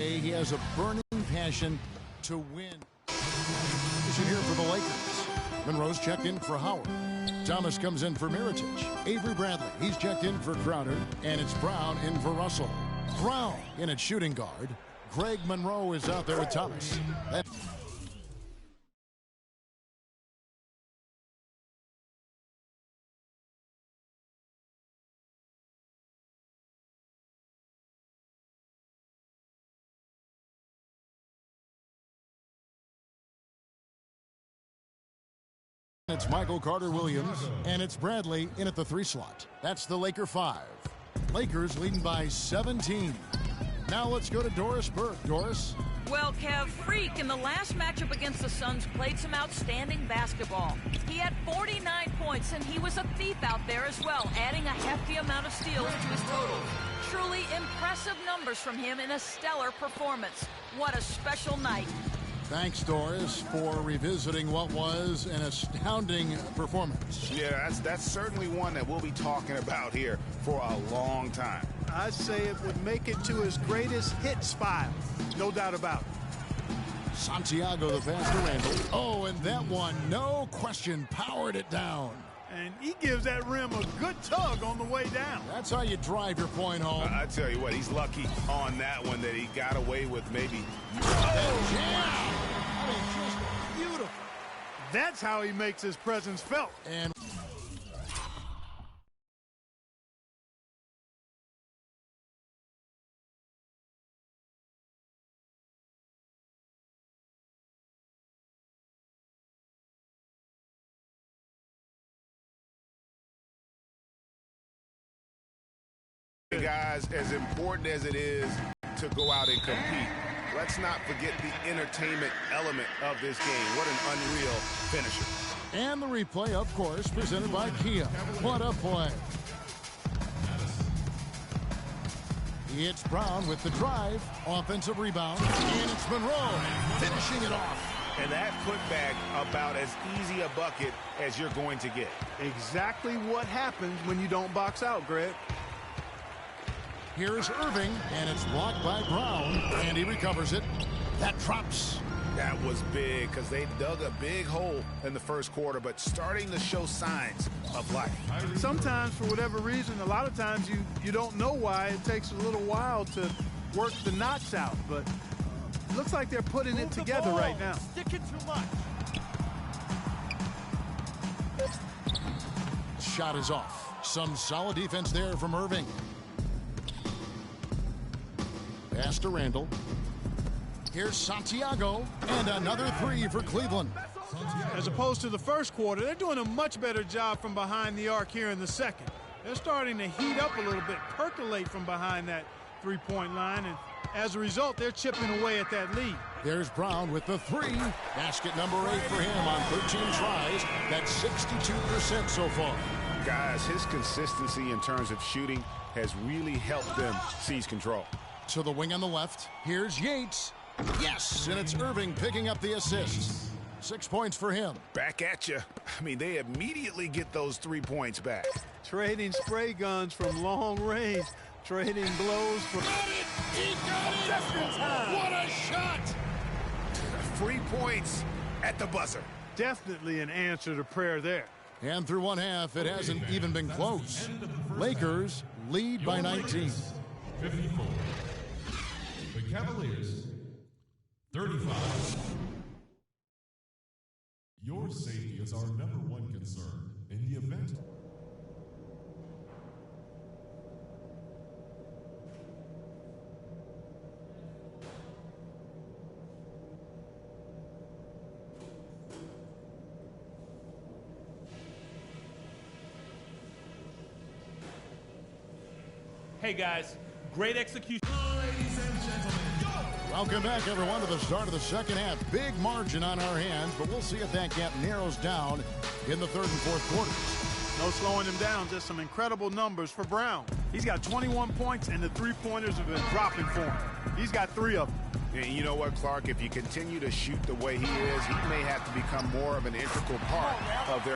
He has a burning passion to win. Position here for the Lakers. Monroe's checked in for Howard. Thomas comes in for Mirotic. Avery Bradley, he's checked in for Crowder. And it's Brown in for Russell. Brown in at shooting guard. Greg Monroe is out there with Thomas. It's Michael Carter-Williams, and it's Bradley in at the 3 slot. That's the Laker 5. Lakers leading by 17. Now let's go to Doris Burke. Doris? Well, Kev, Freak in the last matchup against the Suns played some outstanding basketball. He had 49 points, and he was a thief out there as well, adding a hefty amount of steals to his total. Truly impressive numbers from him in a stellar performance. What a special night. Thanks, Doris, for revisiting what was an astounding performance. Yeah, that's certainly one that we'll be talking about here for a long time. I'd say it would make it to his greatest hits file. No doubt about it. Santiago the pass to Randall. Oh, and that one, no question, powered it down. And he gives that rim a good tug on the way down. That's how you drive your point home. I tell you what, he's lucky on that one that he got away with maybe. Oh, yeah! I mean, just beautiful. That's how he makes his presence felt. And guys, as important as it is to go out and compete, let's not forget the entertainment element of this game. What an unreal finisher. And the replay, of course, presented by Kia. What a play. It's Brown with the drive. Offensive rebound. And it's Monroe finishing it off. And that putback about as easy a bucket as you're going to get. Exactly what happens when you don't box out, Greg. Here's Irving, and it's blocked by Brown, and he recovers it. That drops. That was big because they dug a big hole in the first quarter, but starting to show signs of life. Sometimes, for whatever reason, a lot of times you don't know why. It takes a little while to work the knots out, but it looks like they're putting it together right now. Sticking too much. Shot is off. Some solid defense there from Irving. Pass to Randall. Here's Santiago, and another 3 for Cleveland. As opposed to the first quarter, they're doing a much better job from behind the arc here in the second. They're starting to heat up a little bit, percolate from behind that three-point line, and as a result, they're chipping away at that lead. There's Brown with the 3. Basket number 8 for him on 13 tries. That's 62% so far. Guys, his consistency in terms of shooting has really helped them seize control. To the wing on the left. Here's Yates. Yes, and it's Irving picking up the assist. 6 points for him. Back at you. I mean, they immediately get those 3 points back. Trading spray guns from long range. Trading blows from... Got it! He got it! Just in time. What a shot! 3 points at the buzzer. Definitely an answer to prayer there. And through one half, it hasn't even been close. Lakers lead by 19. 54. The Cavaliers, 35. Your safety is our #1 concern in the event. Hey guys, great execution. Welcome back, everyone, to the start of the second half. Big margin on our hands, but we'll see if that gap narrows down in the third and fourth quarters. No slowing him down, just some incredible numbers for Brown. He's got 21 points, and the three-pointers have been dropping for him. He's got 3 of them. And you know what, Clark? If you continue to shoot the way he is, he may have to become more of an integral part of their...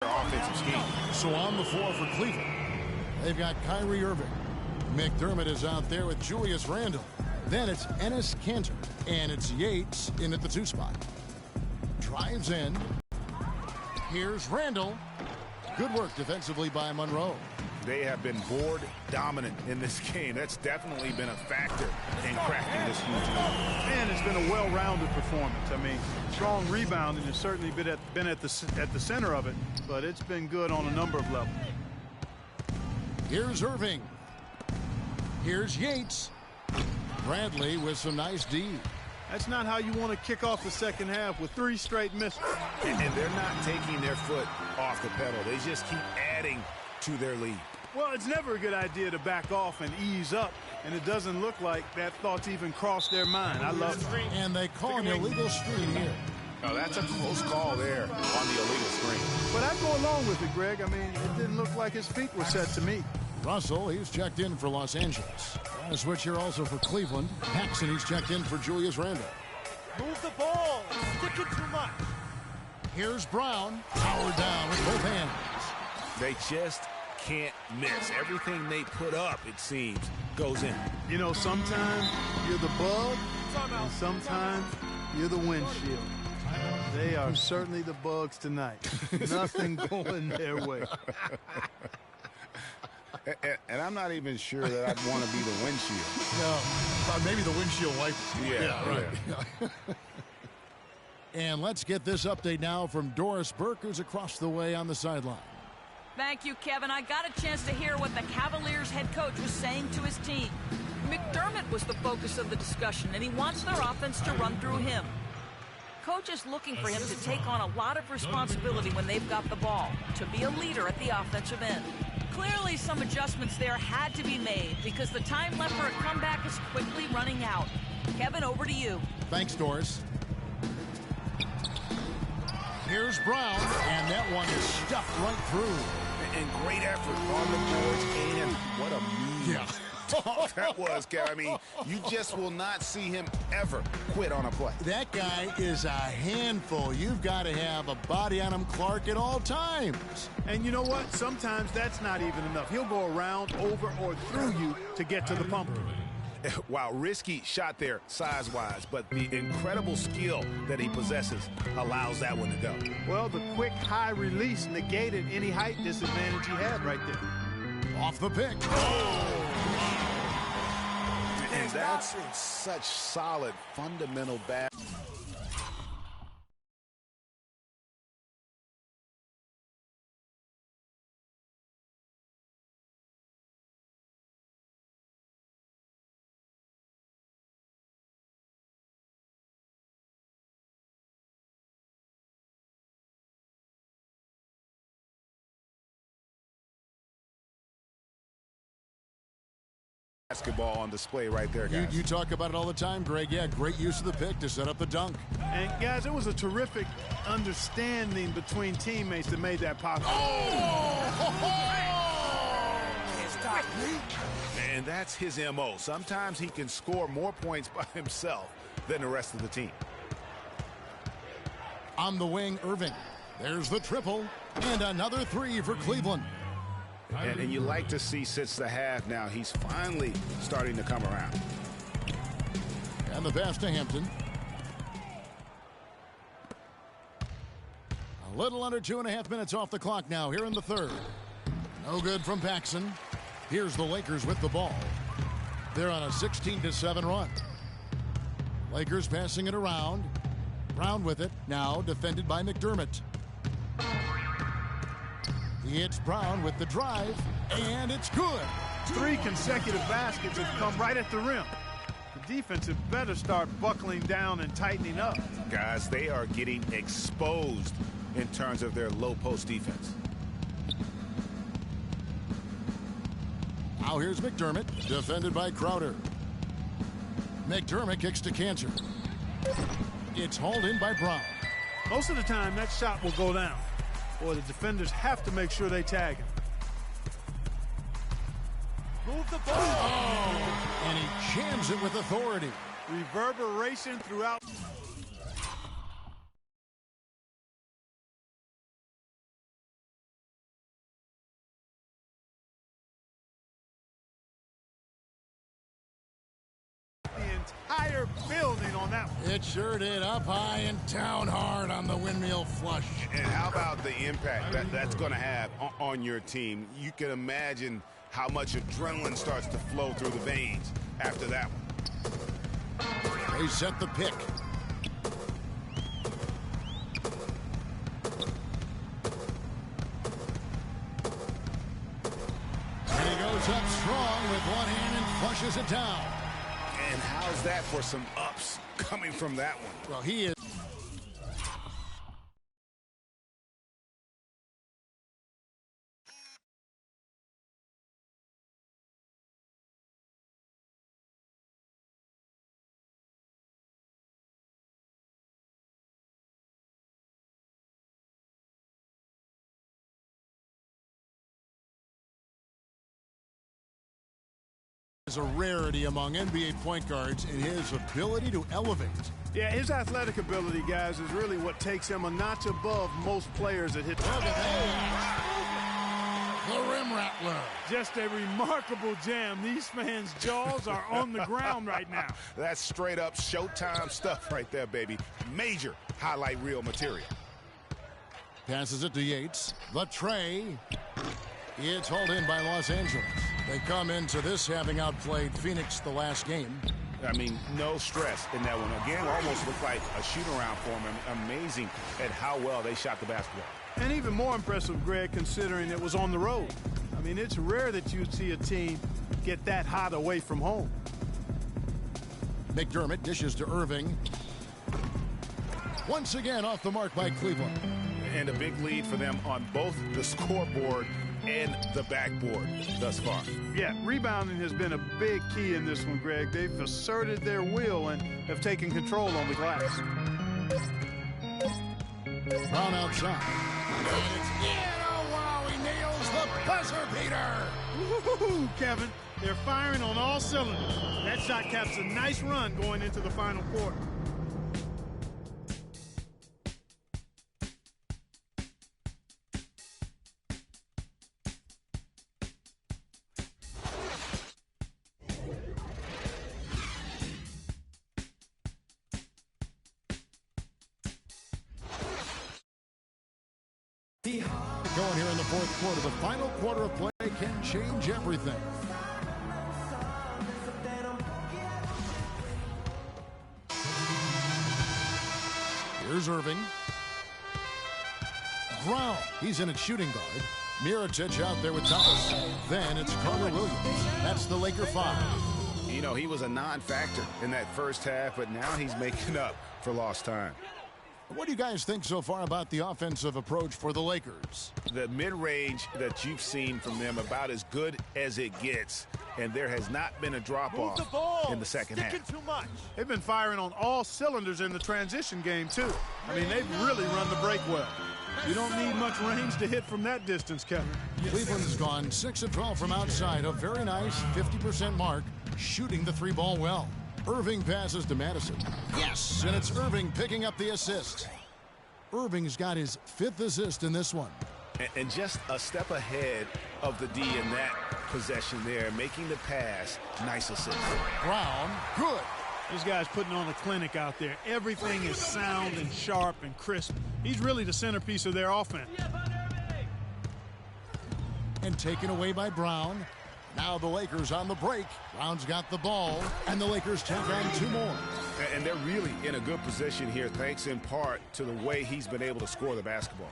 offensive scheme. So on the floor for Cleveland, they've got Kyrie Irving. McDermott is out there with Julius Randle. Then it's Enes Kanter, and it's Yates in at the 2 spot. Drives in. Here's Randle. Good work defensively by Monroe. They have been board dominant in this game. That's definitely been a factor in cracking this huge lead. And it's been a well-rounded performance. I mean, strong rebounding has certainly been at the center of it, but it's been good on a number of levels. Here's Irving. Here's Yates. Bradley with some nice D. That's not how you want to kick off the second half with 3 straight misses. And they're not taking their foot off the pedal. They just keep adding to their lead. Well, it's never a good idea to back off and ease up, and it doesn't look like that thought's even crossed their mind. I love it. And they call an illegal screen here. Oh, that's a close call there on the illegal screen. But I'd go along with it, Greg. I mean, it didn't look like his feet were set to me. Russell, he's checked in for Los Angeles. And a switch here also for Cleveland. Paxson, he's checked in for Julius Randle. Move the ball. Stick it too much. Here's Brown. Powered down with both hands. They just can't miss. Everything they put up, it seems, goes in. You know, sometimes you're the bug, and sometimes you're the windshield. They are certainly the bugs tonight. Nothing going their way. And I'm not even sure that I'd want to be the windshield. No, maybe the windshield wiper. Yeah, right. And let's get this update now from Doris Burke, who's across the way on the sideline. Thank you, Kevin. I got a chance to hear what the Cavaliers head coach was saying to his team. McDermott was the focus of the discussion, and he wants their offense to run through him. Coach is looking for him to take on a lot of responsibility when they've got the ball, to be a leader at the offensive end. Clearly, some adjustments there had to be made because the time left for a comeback is quickly running out. Kevin, over to you. Thanks, Doris. Here's Brown, and that one is stuffed right through. And great effort on the boards, and what a move. Yeah. That was, Kev. I mean, you just will not see him ever quit on a play. That guy is a handful. You've got to have a body on him, Clark, at all times. And you know what? Sometimes that's not even enough. He'll go around, over, or through you to get to the pump. Wow, risky shot there size-wise, but the incredible skill that he possesses allows that one to go. Well, the quick high release negated any height disadvantage he had right there. Off the pick. And that's such solid, fundamental bad. Basketball on display right there, guys. You talk about it all the time, Greg. Yeah, great use of the pick to set up the dunk. And, guys, it was a terrific understanding between teammates that made that possible. And that's his M.O. Sometimes he can score more points by himself than the rest of the team. On the wing, Irving. There's the triple. And another 3 for Cleveland. And you like to see since the half now, he's finally starting to come around. And the pass to Hampton. A little under 2.5 minutes off the clock now here in the third. No good from Paxson. Here's the Lakers with the ball. They're on a 16-7 run. Lakers passing it around. Brown with it. Now defended by McDermott. It's Brown with the drive, and it's good. 3 consecutive baskets have come right at the rim. The defense had better start buckling down and tightening up. Guys, they are getting exposed in terms of their low post defense. Now here's McDermott, defended by Crowder. McDermott kicks to Kanter. It's hauled in by Brown. Most of the time, that shot will go down. Boy, the defenders have to make sure they tag him. Move the ball. Oh, and he jams it with authority. Reverberation throughout. entire building on that one. It sure did. Up high and down hard on the windmill flush. And how about the impact that's going to have on your team? You can imagine how much adrenaline starts to flow through the veins after that one. They set the pick. And he goes up strong with one hand and flushes it down. And how's that for some ups coming from that one? Well, he is. Is a rarity among NBA point guards in his ability to elevate. Yeah, his athletic ability, guys, is really what takes him a notch above most players that hit the rim rattler. Just a remarkable jam. These fans' jaws are on the ground right now. That's straight up Showtime stuff right there, baby. Major highlight reel material. Passes it to Yates. The tray. It's hauled in by Los Angeles. They come into this having outplayed Phoenix the last game. I mean, no stress in that one. Again, almost looked like a shoot-around for them. Amazing at how well they shot the basketball. And even more impressive, Greg, considering it was on the road. I mean, it's rare that you see a team get that hot away from home. McDermott dishes to Irving. Once again off the mark by Cleveland. And a big lead for them on both the scoreboard and the backboard thus far. Yeah, rebounding has been a big key in this one, Greg. They've asserted their will and have taken control on the glass. Brown outside. And it's in. Oh, wow, he nails the buzzer beater. Woo-hoo-hoo, Kevin. They're firing on all cylinders. That shot caps a nice run going into the final quarter. Going here in the fourth quarter. The final quarter of play can change everything. Here's Irving. Brown. He's in at shooting guard. Mirotic out there with Thomas. Then it's Carter Williams. That's the Laker 5. You know, he was a non-factor in that first half, but now he's making up for lost time. What do you guys think so far about the offensive approach for the Lakers? The mid-range that you've seen from them about as good as it gets, and there has not been a drop-off in the second half. Too much. They've been firing on all cylinders in the transition game, too. I mean, they've really run the break well. You don't need much range to hit from that distance, Kevin. Cleveland's gone 6 of 12 from outside. A very nice 50% mark, shooting the three ball well. Irving passes to Madison. Yes, and it's Irving picking up the assist. Irving's got his 5th assist in this one. And just a step ahead of the D in that possession there, making the pass. Nice assist. Brown, good. This guy's putting on a clinic out there. Everything is sound and sharp and crisp. He's really the centerpiece of their offense. And taken away by Brown. Now the Lakers on the break. Brown's got the ball, and the Lakers take on 2 more. And they're really in a good position here, thanks in part to the way he's been able to score the basketball.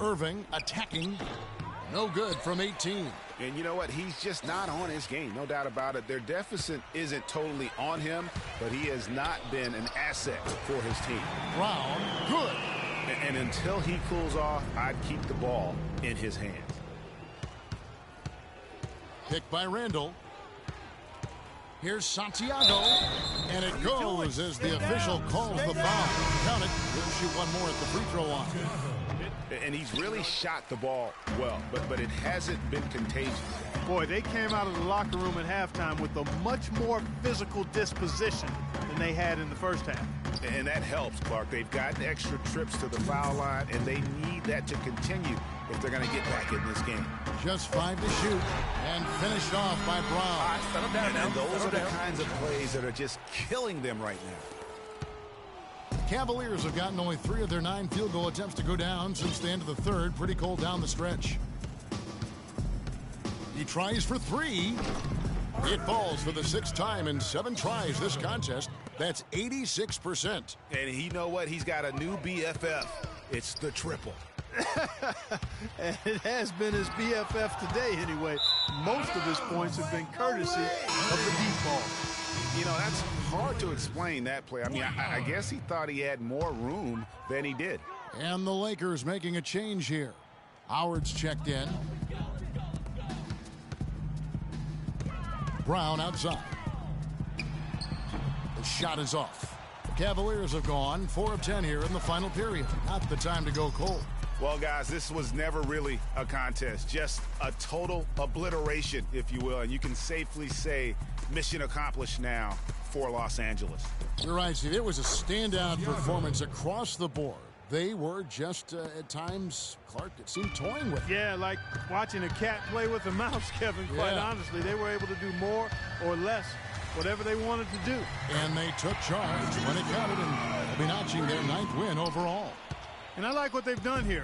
Irving attacking. No good from 18. And you know what? He's just not on his game, no doubt about it. Their deficit isn't totally on him, but he has not been an asset for his team. Brown, good. And until he cools off, I'd keep the ball in his hands. Picked by Randall. Here's Santiago. And it goes as the official calls the foul. Count it. He'll shoot one more at the free throw line. And he's really shot the ball well, but it hasn't been contagious. Boy, they came out of the locker room at halftime with a much more physical disposition than they had in the first half. And that helps, Clark. They've gotten extra trips to the foul line, and they need that to continue if they're going to get back in this game. Just 5 to shoot, and finished off by Brown. Settle down now. And those are the kinds of plays that are just killing them right now. Cavaliers have gotten only 3 of their 9 field goal attempts to go down since the end of the third. Pretty cold down the stretch. He tries for 3. It falls for the 6th time in 7 tries this contest. That's 86%. And you know what? He's got a new BFF. It's the triple. And it has been his BFF today anyway. Most of his points have been courtesy of the deep ball. You know, that's hard to explain, that play. I mean, I guess he thought he had more room than he did. And the Lakers making a change here. Howard's checked in. Brown outside. The shot is off. The Cavaliers have gone 4 of 10 here in the final period. Not the time to go cold. Well, guys, this was never really a contest. Just a total obliteration, if you will. And you can safely say mission accomplished now for Los Angeles. You're right, Steve. It was a standout performance across the board. They were just, at times, Clark, it seemed toying with. Yeah, like watching a cat play with a mouse, Kevin, quite honestly. They were able to do more or less, whatever they wanted to do. And they took charge when it counted, and they'll be notching their 9th win overall. And I like what they've done here.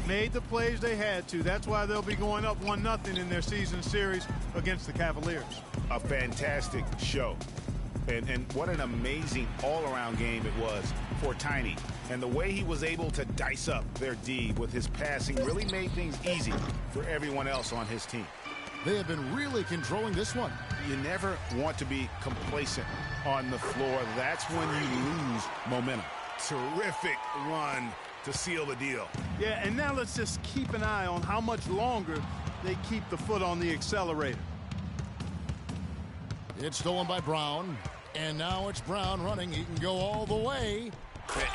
Made the plays they had to. That's why they'll be going up 1-0 in their season series against the Cavaliers. A fantastic show. And what an amazing all-around game it was for Tiny. And the way he was able to dice up their D with his passing really made things easy for everyone else on his team. They have been really controlling this one. You never want to be complacent on the floor. That's when you lose momentum. Terrific run to seal the deal. Yeah, and now let's just keep an eye on how much longer they keep the foot on the accelerator. It's stolen by Brown, and now it's Brown running. He can go all the way.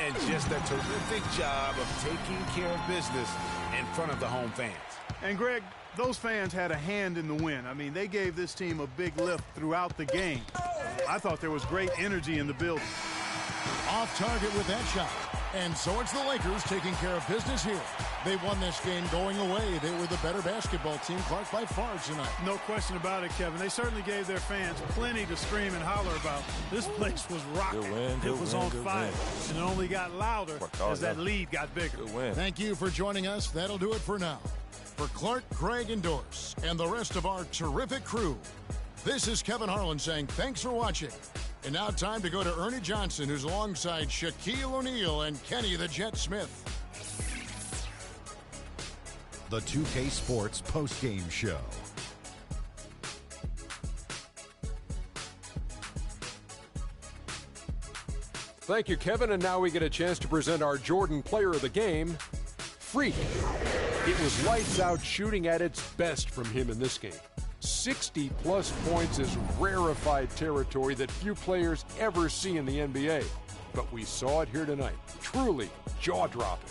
And just a terrific job of taking care of business in front of the home fans. And, Greg, those fans had a hand in the win. I mean, they gave this team a big lift throughout the game. I thought there was great energy in the building. Off target with that shot. And so it's the Lakers taking care of business here. They won this game going away. They were the better basketball team, Clark, by far tonight. No question about it, Kevin. They certainly gave their fans plenty to scream and holler about. This place was rocking. It was on fire. And it only got louder as that lead got bigger. Thank you for joining us. That'll do it for now. For Clark, Craig, and Doris, and the rest of our terrific crew, this is Kevin Harlan saying thanks for watching. And now time to go to Ernie Johnson, who's alongside Shaquille O'Neal and Kenny the Jet Smith. The 2K Sports postgame show. Thank you, Kevin. And now we get a chance to present our Jordan Player of the Game, Freak. It was lights out shooting at its best from him in this game. 60-plus points is rarefied territory that few players ever see in the NBA. But we saw it here tonight. Truly jaw-dropping.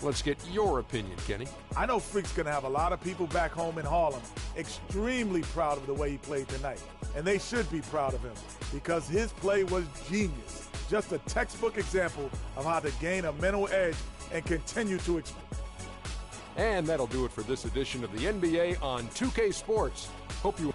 Let's get your opinion, Kenny. I know Freak's going to have a lot of people back home in Harlem extremely proud of the way he played tonight. And they should be proud of him because his play was genius. Just a textbook example of how to gain a mental edge and continue to expand. And that'll do it for this edition of the NBA on 2K Sports. Hope you